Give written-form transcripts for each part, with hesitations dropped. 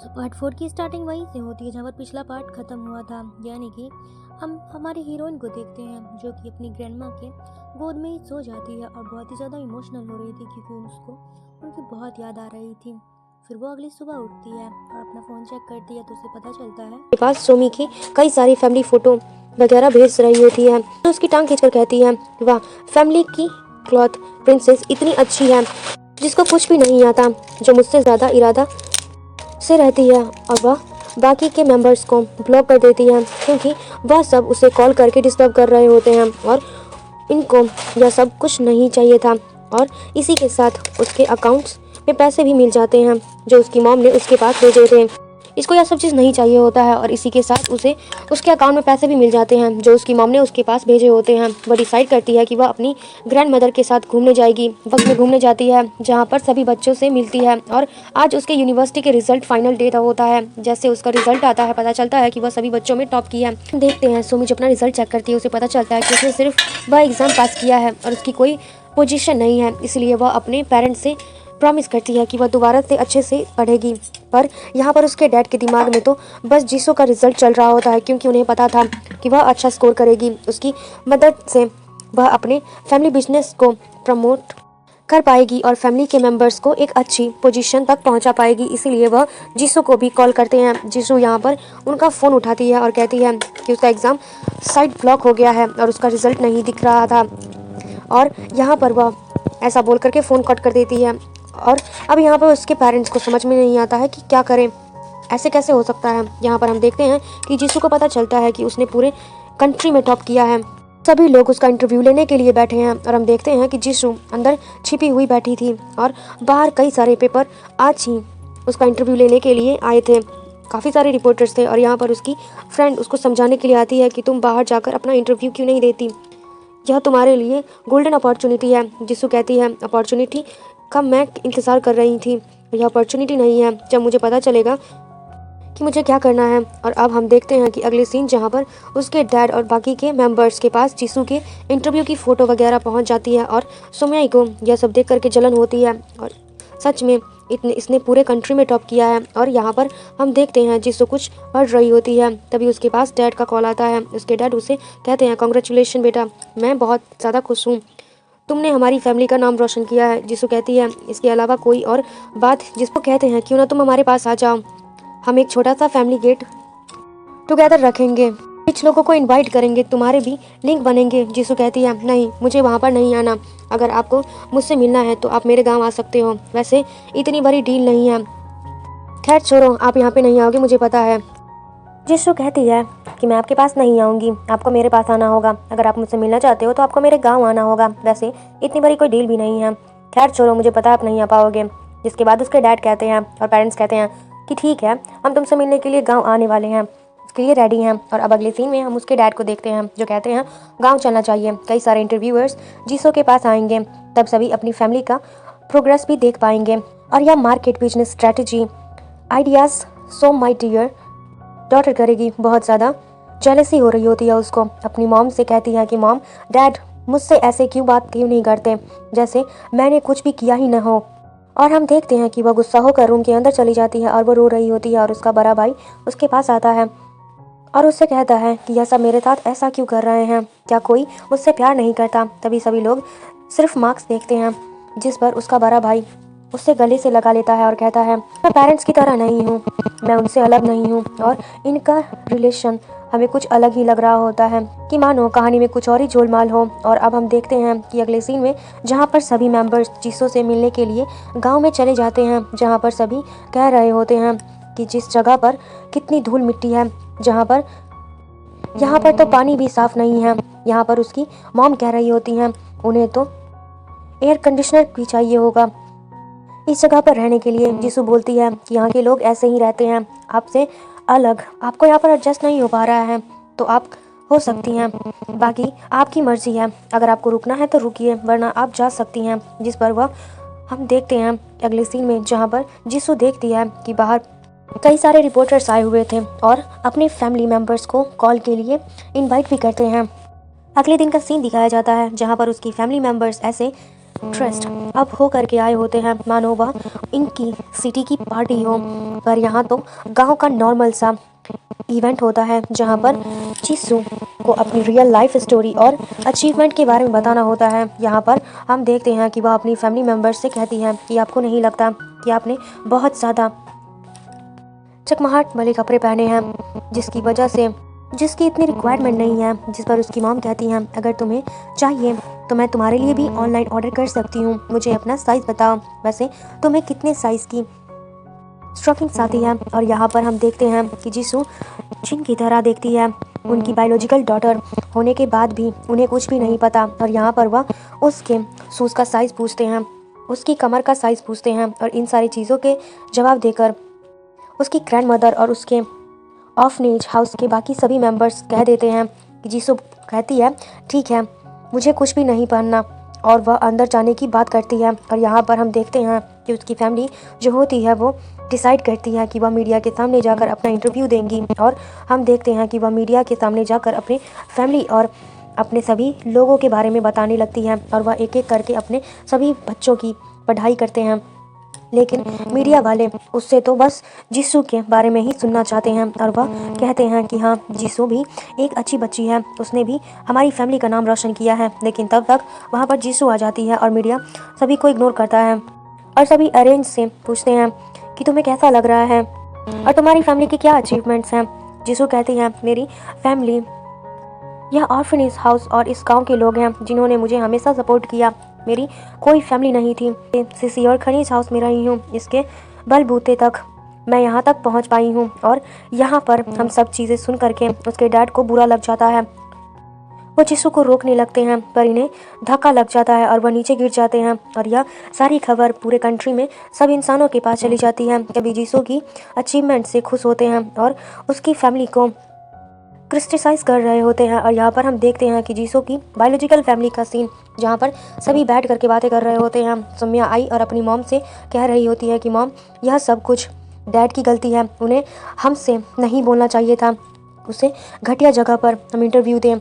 Part 4 की starting वहीं से होती है जहाँ पर पिछला पार्ट ख़त्म हुआ था। यानी कि हम हमारी हीरोइन को देखते हैं जो कि अपनी ग्रैंडमा के गोद में ही सो जाती है और बहुत ही ज़्यादा इमोशनल हो रही थी क्योंकि उसको उनकी बहुत याद आ रही थी। फिर वो अगली सुबह उठती है और अपना फ़ोन चेक करती है तो उसे पता चलता है के पास सोमी की कई सारी फैमिली फोटो वगैरह भेज रही होती है तो उसकी टांग खींचकर कहती है, वाह, फैमिली की क्लॉथ प्रिंसेस इतनी अच्छी है जिसको कुछ भी नहीं आता, जो मुझसे ज़्यादा इरादा से रहती है। और वह बाकी के मेंबर्स को ब्लॉक कर देती है क्योंकि वह सब उसे कॉल करके डिस्टर्ब कर रहे होते हैं और इनको यह सब कुछ नहीं चाहिए था। और इसी के साथ उसके अकाउंट्स में पैसे भी मिल जाते हैं जो उसकी मॉम ने उसके पास भेजे थे। इसको यह सब चीज़ नहीं चाहिए होता है और इसी के साथ उसे उसके अकाउंट में पैसे भी मिल जाते हैं जो उसकी मॉम ने उसके पास भेजे होते हैं। वह डिसाइड करती है कि वह अपनी ग्रैंड मदर के साथ घूमने जाएगी। वक्त में घूमने जाती है जहाँ पर सभी बच्चों से मिलती है और आज उसके यूनिवर्सिटी के रिजल्ट फाइनल डे होता है। जैसे उसका रिजल्ट आता है पता चलता है कि वह सभी बच्चों में टॉप की है। देखते हैं सोमी जब अपना रिजल्ट चेक करती है उसे पता चलता है कि उसने सिर्फ वह एग्ज़ाम पास किया है और उसकी कोई पोजीशन नहीं है। इसलिए वह अपने पेरेंट्स से प्रॉमिस करती है कि वह दोबारा से अच्छे से पढ़ेगी। पर यहाँ पर उसके डैड के दिमाग में तो बस जीसू का रिजल्ट चल रहा होता है क्योंकि उन्हें पता था कि वह अच्छा स्कोर करेगी। उसकी मदद से वह अपने फैमिली बिजनेस को प्रमोट कर पाएगी और फैमिली के मेंबर्स को एक अच्छी पोजीशन तक पहुंचा पाएगी। इसीलिए वह जीसू को भी कॉल करते हैं। जीसू यहाँ पर उनका फ़ोन उठाती है और कहती है कि उसका एग्ज़ाम साइड ब्लॉक हो गया है और उसका रिजल्ट नहीं दिख रहा था। और यहाँ पर वह ऐसा बोल करके फ़ोन कट कर देती है और अब यहाँ पर उसके पेरेंट्स को समझ में नहीं आता है कि क्या करें, ऐसे कैसे हो सकता है। यहाँ पर हम देखते हैं कि जीसू को पता चलता है कि उसने पूरे कंट्री में टॉप किया है। सभी लोग उसका इंटरव्यू लेने के लिए बैठे हैं और हम देखते हैं कि जीसू अंदर छिपी हुई बैठी थी और बाहर कई सारे पेपर आज ही उसका इंटरव्यू लेने के लिए आए थे। काफ़ी सारे रिपोर्टर्स थे और यहाँ पर उसकी फ्रेंड उसको समझाने के लिए आती है कि तुम बाहर जाकर अपना इंटरव्यू क्यों नहीं देती, यह तुम्हारे लिए गोल्डन अपॉर्चुनिटी है। जीसू कहती है, अपॉर्चुनिटी का मैं इंतज़ार कर रही थी, यह अपॉर्चुनिटी नहीं है जब मुझे पता चलेगा कि मुझे क्या करना है। और अब हम देखते हैं कि अगले सीन जहाँ पर उसके डैड और बाकी के मेंबर्स के पास जीसू के इंटरव्यू की फ़ोटो वगैरह पहुँच जाती है और सोम्याई को यह सब देख करके जलन होती है और सच में इसने पूरे कंट्री में टॉप किया है। और यहाँ पर हम देखते हैं जीसू कुछ पढ़ रही होती है, तभी उसके पास डैड का कॉल आता है। उसके डैड उसे कहते हैं, कॉन्ग्रेचुलेशन बेटा, मैं बहुत ज़्यादा खुश हूँ, तुमने हमारी फैमिली का नाम रोशन किया है। जीसू कहती है, इसके अलावा कोई और बात? जिसको कहते हैं, क्यों ना तुम हमारे पास आ जाओ, हम एक छोटा सा फैमिली गेट टुगेदर रखेंगे, कुछ लोगों को इनवाइट करेंगे, तुम्हारे भी लिंक बनेंगे। जीसू कहती है, नहीं, मुझे वहाँ पर नहीं आना, अगर आपको मुझसे मिलना है तो आप मेरे गांव आ सकते हो, वैसे इतनी बड़ी डील नहीं है। खैर छोड़ो, आप यहाँ पे नहीं आओगे मुझे पता है। जीसू कहती है कि मैं आपके पास नहीं आऊँगी, आपको मेरे पास आना होगा, अगर आप मुझसे मिलना चाहते हो तो आपको मेरे गाँव आना होगा, वैसे इतनी बड़ी कोई डील भी नहीं है। खैर छोड़ो, मुझे पता आप नहीं आ पाओगे। जिसके बाद उसके डैड कहते हैं और पेरेंट्स कहते हैं कि ठीक है, हम तुमसे मिलने के लिए गाँव आने वाले हैं, उसके लिए रेडी हैं। और अब अगले सीन में हम उसके डैड को देखते हैं जो कहते हैं गाँव चलना चाहिए। कई सारे इंटरव्यूअर्स जीसू के पास आएंगे, तब सभी अपनी फैमिली का प्रोग्रेस भी देख पाएंगे। और यह market business strategy ideas so my dear daughter करेगी। बहुत ज़्यादा जेलसी हो रही होती है उसको, अपनी मॉम से कहती है कि मॉम, डैड मुझसे ऐसे बात क्यों नहीं करते, जैसे मैंने कुछ भी किया ही न हो। और हम देखते हैं कि वह गुस्सा होकर रूम के अंदर चली जाती है और वो रो रही होती है और उसका बड़ा भाई उसके पास आता है और उससे कहता है कि यह सब मेरे साथ ऐसा क्यों कर रहे हैं, क्या कोई मुझसे प्यार नहीं करता। तभी सभी लोग सिर्फ मार्क्स देखते हैं जिस पर उसका बड़ा भाई उससे गले से लगा लेता है और कहता है, मैं पेरेंट्स की तरह नहीं हूँ, मैं उनसे अलग नहीं हूँ और इनका रिलेशन हमें कुछ अलग ही लग रहा होता है कि मानो कहानी में कुछ और ही झोलमाल हो। और अब हम देखते हैं कि अगले सीन में जहाँ पर सभी मेंबर्स जीसू से मिलने के लिए गांव में चले जाते हैं, जहाँ पर सभी कह रहे होते हैं कि जिस जगह पर कितनी धूल मिट्टी है, जहाँ पर यहाँ पर तो पानी भी साफ नहीं है। यहाँ पर उसकी मॉम कह रही होती हैं उन्हें तो एयर कंडीशनर भी चाहिए होगा इस जगह पर रहने के लिए। जीसू बोलती है कि यहाँ के लोग ऐसे ही रहते हैं, आपसे अलग, आपको यहाँ पर एडजस्ट नहीं हो पा रहा है तो आप हो सकती हैं, बाकी आपकी मर्जी है, अगर आपको रुकना है तो रुकिए वरना आप जा सकती हैं। जिस पर वह हम देखते हैं अगले सीन में जहाँ पर जीसू देखती है कि बाहर कई सारे रिपोर्टर्स आए हुए थे और अपने फैमिली मेम्बर्स को कॉल के लिए इन्वाइट भी करते हैं। अगले दिन का सीन दिखाया जाता है जहाँ पर उसकी फैमिली मेम्बर्स ऐसे ट्रस्ट अब हो करके आए होते हैं, मानो वह इनकी सिटी की पार्टी हो। पर यहाँ तो गांव का नॉर्मल सा इवेंट होता है जहाँ पर जीसू को अपनी रियल लाइफ स्टोरी और अचीवमेंट के बारे में बताना होता है। यहाँ पर हम देखते हैं कि वह अपनी फैमिली मेम्बर्स से कहती है कि आपको नहीं लगता कि आपने बहुत ज़्यादा चकमाहट वाले कपड़े पहने हैं, जिसकी वजह से जिसकी इतनी रिक्वायरमेंट नहीं है। जिस पर उसकी मॉम कहती हैं अगर तुम्हें चाहिए तो मैं तुम्हारे लिए भी ऑनलाइन ऑर्डर कर सकती हूँ, मुझे अपना साइज़ बताओ, वैसे तुम्हें कितने साइज़ की स्टॉकिंग्स आती है। और यहाँ पर हम देखते हैं कि जीसू जिन की तरह देखती है, उनकी बायोलॉजिकल डॉटर होने के बाद भी उन्हें कुछ भी नहीं पता। और यहाँ पर वह उसके शूज़ का साइज़ पूछते हैं, उसकी कमर का साइज़ पूछते हैं और इन सारी चीज़ों के जवाब देकर उसकी ग्रैंडमदर और उसके ऑर्फनेज हाउस के बाकी सभी मेंबर्स कह देते हैं कि जीसू कहती है ठीक है मुझे कुछ भी नहीं पहनना, और वह अंदर जाने की बात करती है। और यहाँ पर हम देखते हैं कि उसकी फैमिली जो होती है वो डिसाइड करती है कि वह मीडिया के सामने जाकर अपना इंटरव्यू देंगी। और हम देखते हैं कि वह मीडिया के सामने जाकर अपनी फैमिली और अपने सभी लोगों के बारे में बताने लगती है। और वह एक एक करके अपने सभी बच्चों की पढ़ाई करते हैं, लेकिन मीडिया वाले उससे तो बस जीसू के बारे में ही सुनना चाहते हैं। और वह कहते हैं कि हाँ जीसू भी एक अच्छी बच्ची है, उसने भी हमारी फैमिली का नाम रोशन किया है। लेकिन तब तक वहाँ पर जीसू आ जाती है और मीडिया सभी को इग्नोर करता है और सभी अरेंज से पूछते हैं कि तुम्हें कैसा लग रहा है और तुम्हारी फैमिली की क्या अचीवमेंट्स हैं। जीसू कहती हैं मेरी फैमिली यह ऑर्फनेज हाउस और इस गांव के लोग हैं जिन्होंने मुझे हमेशा सपोर्ट किया, मेरी कोई फैमिली नहीं थी, सीसी और खनीज हाउस में रही हूँ, इसके बलबूते तक मैं यहाँ तक पहुँच पाई हूँ। और यहाँ पर हम सब चीज़ें सुन करके उसके डैड को बुरा लग जाता है, वो जीसू को रोकने लगते हैं पर इन्हें धक्का लग जाता है और वह नीचे गिर जाते हैं। और यह सारी खबर पूरे कंट्री में सब इंसानों के पास चली जाती है। कभी जीसू की अचीवमेंट से खुश होते हैं और उसकी फैमिली को क्रिटिसाइज कर रहे होते हैं। और यहाँ पर हम देखते हैं कि जीसू की बायोलॉजिकल फैमिली का सीन, जहाँ पर सभी बैठ करके बातें कर रहे होते हैं। सौम्या आई और अपनी मॉम से कह रही होती है कि मॉम यह सब कुछ डैड की गलती है, उन्हें हमसे नहीं बोलना चाहिए था, उसे घटिया जगह पर हम इंटरव्यू दें,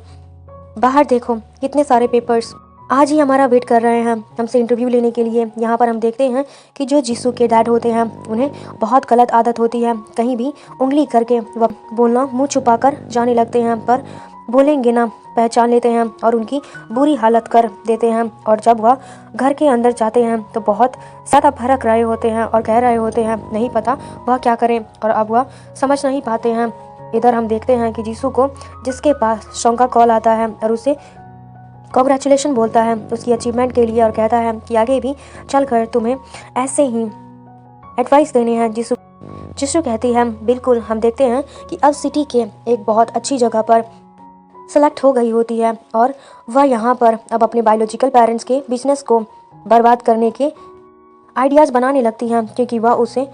बाहर देखो कितने सारे पेपर्स आज ही हमारा वेट कर रहे हैं हमसे इंटरव्यू लेने के लिए। यहाँ पर हम देखते हैं कि जो जीसू के डैड होते हैं उन्हें बहुत गलत आदत होती है, कहीं भी उंगली करके वह बोलना मुंह छुपाकर जाने लगते हैं, पर बोलेंगे ना पहचान लेते हैं और उनकी बुरी हालत कर देते हैं। और जब वह घर के अंदर जाते हैं तो बहुत ज़्यादा भड़क रहे होते हैं और कह रहे होते हैं नहीं पता वह क्या करें और अब वह समझ नहीं पाते हैं। इधर हम देखते हैं कि जीसू को जिसके पास शॉन्ग का कॉल आता है और उसे कॉन्ग्रेचुलेशन बोलता है उसकी अचीवमेंट के लिए और कहता है कि आगे भी चलकर तुम्हें ऐसे ही एडवाइस देने हैं। जीसू कहती है बिल्कुल। हम देखते हैं कि अब सिटी के एक बहुत अच्छी जगह पर सेलेक्ट हो गई होती है और वह यहाँ पर अब अपने बायोलॉजिकल पेरेंट्स के बिजनेस को बर्बाद करने के आइडियाज़ बनाने लगती हैं क्योंकि वह उसे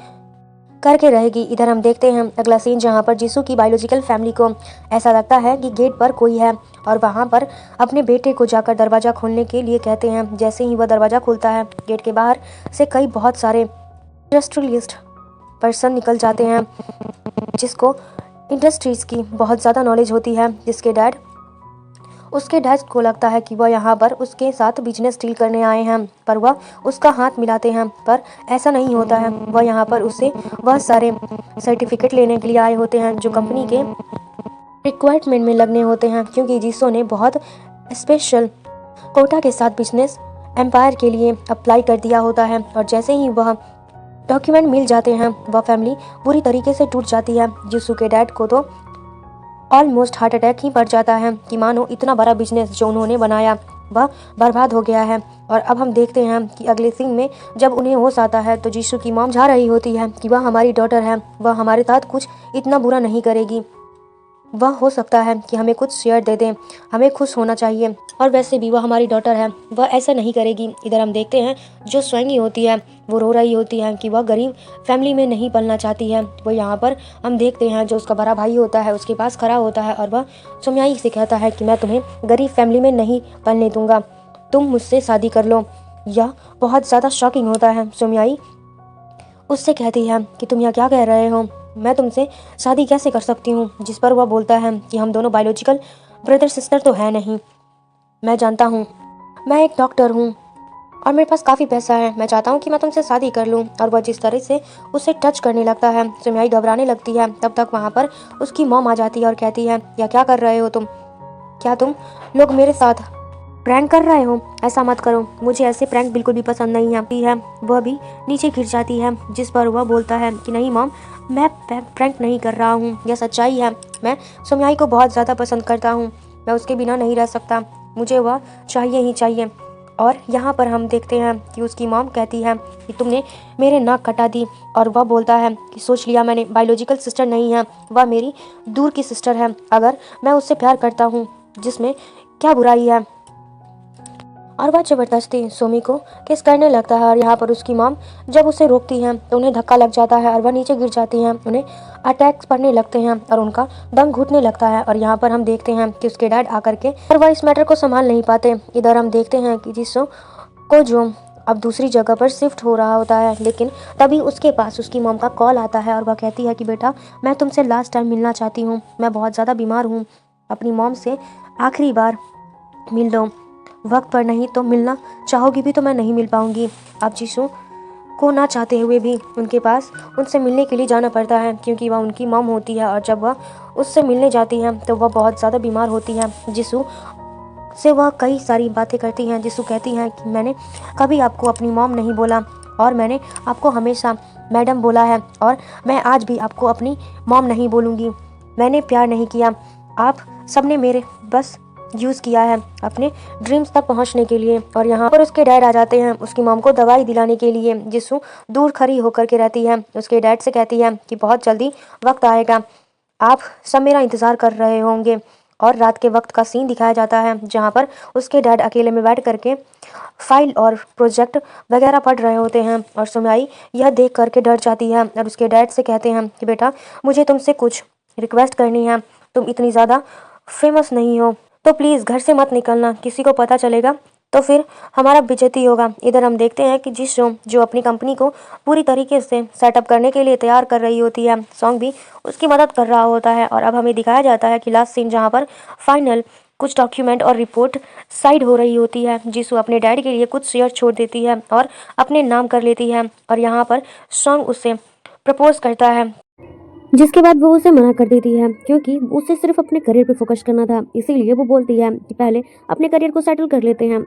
करके रहेगी। इधर हम देखते हैं अगला सीन जहाँ पर जीसू की बायोलॉजिकल फैमिली को ऐसा लगता है कि गेट पर कोई है और वहाँ पर अपने बेटे को जाकर दरवाज़ा खोलने के लिए कहते हैं। जैसे ही वह दरवाज़ा खुलता है गेट के बाहर से कई बहुत सारे इंडस्ट्रियलिस्ट पर्सन निकल जाते हैं जिसको इंडस्ट्रीज़ की बहुत ज़्यादा नॉलेज होती है, जिसके उसके डैड को लगता है कि वह यहाँ पर उसके साथ बिजनेस डील करने आए हैं, पर वह उसका हाथ मिलाते हैं, पर ऐसा नहीं होता है। वह यहाँ पर उससे बहुत सारे सर्टिफिकेट लेने के लिए आए होते हैं जो कंपनी के रिक्वायरमेंट में लगने होते हैं, क्योंकि जीसू ने बहुत स्पेशल कोटा के साथ बिजनेस एम्पायर के लिए अप्लाई कर दिया होता है। और जैसे ही वह डॉक्यूमेंट मिल जाते हैं वह फैमिली पूरी तरीके से टूट जाती है। जीसू के डैड को तो ऑलमोस्ट हार्ट अटैक ही पड़ जाता है कि मानो इतना बड़ा बिजनेस जो उन्होंने बनाया वह बर्बाद हो गया है। और अब हम देखते हैं कि अगले सीन में जब उन्हें होश आता है तो जीसू की मॉम जा रही होती है कि वह हमारी डॉटर है, वह हमारे साथ कुछ इतना बुरा नहीं करेगी, वह हो सकता है कि हमें कुछ शेयर दे दें, हमें खुश होना चाहिए, और वैसे भी वह हमारी डॉटर है, वह ऐसा नहीं करेगी। इधर हम देखते हैं जो स्वैंगी होती है वो रो रही होती है कि वह गरीब फैमिली में नहीं पलना चाहती है। वो यहाँ पर हम देखते हैं जो उसका बड़ा भाई होता है उसके पास खड़ा होता है और वह सोम्याई से कहता है कि मैं तुम्हें गरीब फैमिली में नहीं पलने दूंगा, तुम मुझसे शादी कर लो। यह बहुत ज़्यादा शॉकिंग होता है। सोम्याई उससे कहती है कि तुम यहाँ क्या कह रहे हो, मैं तुमसे शादी कैसे कर सकती हूँ। जिस पर वह बोलता है कि हम दोनों बायोलॉजिकल ब्रदर सिस्टर तो है नहीं, मैं जानता हूँ, मैं एक डॉक्टर हूँ और मेरे पास काफ़ी पैसा है, मैं चाहता हूँ कि मैं तुमसे शादी कर लूँ। और वह जिस तरह से उसे टच करने लगता है, सुनयाई घबराने लगती है। तब तक वहाँ पर उसकी मॉम आ जाती है और कहती है, या क्या कर रहे हो तुम? क्या तुम लोग मेरे साथ प्रैंक कर रहे हो? ऐसा मत करो, मुझे ऐसे प्रैंक बिल्कुल भी पसंद नहीं आती है। वह भी नीचे गिर जाती है, जिस पर वह बोलता है कि नहीं मॉम, मैं प्रैंक नहीं कर रहा हूँ, यह सच्चाई है। मैं सुमयाई को बहुत ज़्यादा पसंद करता हूँ, मैं उसके बिना नहीं रह सकता, मुझे वह चाहिए ही चाहिए। और यहाँ पर हम देखते हैं कि उसकी मॉम कहती है कि तुमने मेरे नाक कटा दी। और वह बोलता है कि सोच लिया मैंने, बायोलॉजिकल सिस्टर नहीं है, वह मेरी दूर की सिस्टर है। अगर मैं उससे प्यार करता हूँ, जिसमें क्या बुराई है? और वह ज़बरदस्ती सोमी को किस करने लगता है। और यहाँ पर उसकी मॉम जब उसे रोकती हैं तो उन्हें धक्का लग जाता है और वह नीचे गिर जाती हैं। उन्हें अटैक्स पड़ने लगते हैं और उनका दम घुटने लगता है। और यहाँ पर हम देखते हैं कि उसके डैड आकर के, और वह इस मैटर को संभाल नहीं पाते। इधर हम देखते हैं कि जिसो को जो अब दूसरी जगह पर शिफ्ट हो रहा होता है, लेकिन तभी उसके पास उसकी मॉम का कॉल आता है और वह कहती है कि बेटा, मैं तुमसे लास्ट टाइम मिलना चाहती हूँ, मैं बहुत ज़्यादा बीमार हूँ, अपनी मॉम से आखिरी बार मिल लो, वक्त पर नहीं तो मिलना चाहोगी भी तो मैं नहीं मिल पाऊंगी। अब जीशु को ना चाहते हुए भी उनके पास उनसे मिलने के लिए जाना पड़ता है, क्योंकि वह उनकी मॉम होती है। और जब वह उससे मिलने जाती है तो वह बहुत ज़्यादा बीमार होती है। जीशु से वह कई सारी बातें करती हैं। जीशु कहती हैं कि मैंने कभी आपको अपनी मॉम नहीं बोला, और मैंने आपको हमेशा मैडम बोला है, और मैं आज भी आपको अपनी मॉम नहीं बोलूँगी। मैंने प्यार नहीं किया, आप सबने मेरे बस यूज़ किया है अपने ड्रीम्स तक पहुंचने के लिए। और यहाँ पर उसके डैड आ जाते हैं उसकी मॉम को दवाई दिलाने के लिए। जिसु दूर खड़ी होकर के रहती है, उसके डैड से कहती है कि बहुत जल्दी वक्त आएगा, आप सब मेरा इंतज़ार कर रहे होंगे। और रात के वक्त का सीन दिखाया जाता है, जहाँ पर उसके डैड अकेले में बैठ करके फाइल और प्रोजेक्ट वगैरह पढ़ रहे होते हैं। और सुमयाई यह देख करके डर जाती है और उसके डैड से कहते हैं कि बेटा, मुझे तुमसे कुछ रिक्वेस्ट करनी है, तुम इतनी ज़्यादा फेमस नहीं हो तो प्लीज़ घर से मत निकलना, किसी को पता चलेगा तो फिर हमारा बेइज्जती होगा। इधर हम देखते हैं कि जिस जो अपनी कंपनी को पूरी तरीके से सेटअप करने के लिए तैयार कर रही होती है, सॉन्ग भी उसकी मदद कर रहा होता है। और अब हमें दिखाया जाता है कि लास्ट सीन जहाँ पर फाइनल कुछ डॉक्यूमेंट और रिपोर्ट साइड हो रही होती है। जिसु अपने डैडी के लिए कुछ शेयर छोड़ देती है और अपने नाम कर लेती है। और यहाँ पर सॉन्ग उसे प्रपोज करता है, जिसके बाद वो उसे मना कर देती है, क्योंकि उसे सिर्फ अपने करियर पे फोकस करना था। इसीलिए वो बोलती है कि पहले अपने करियर को सेटल कर लेते हैं।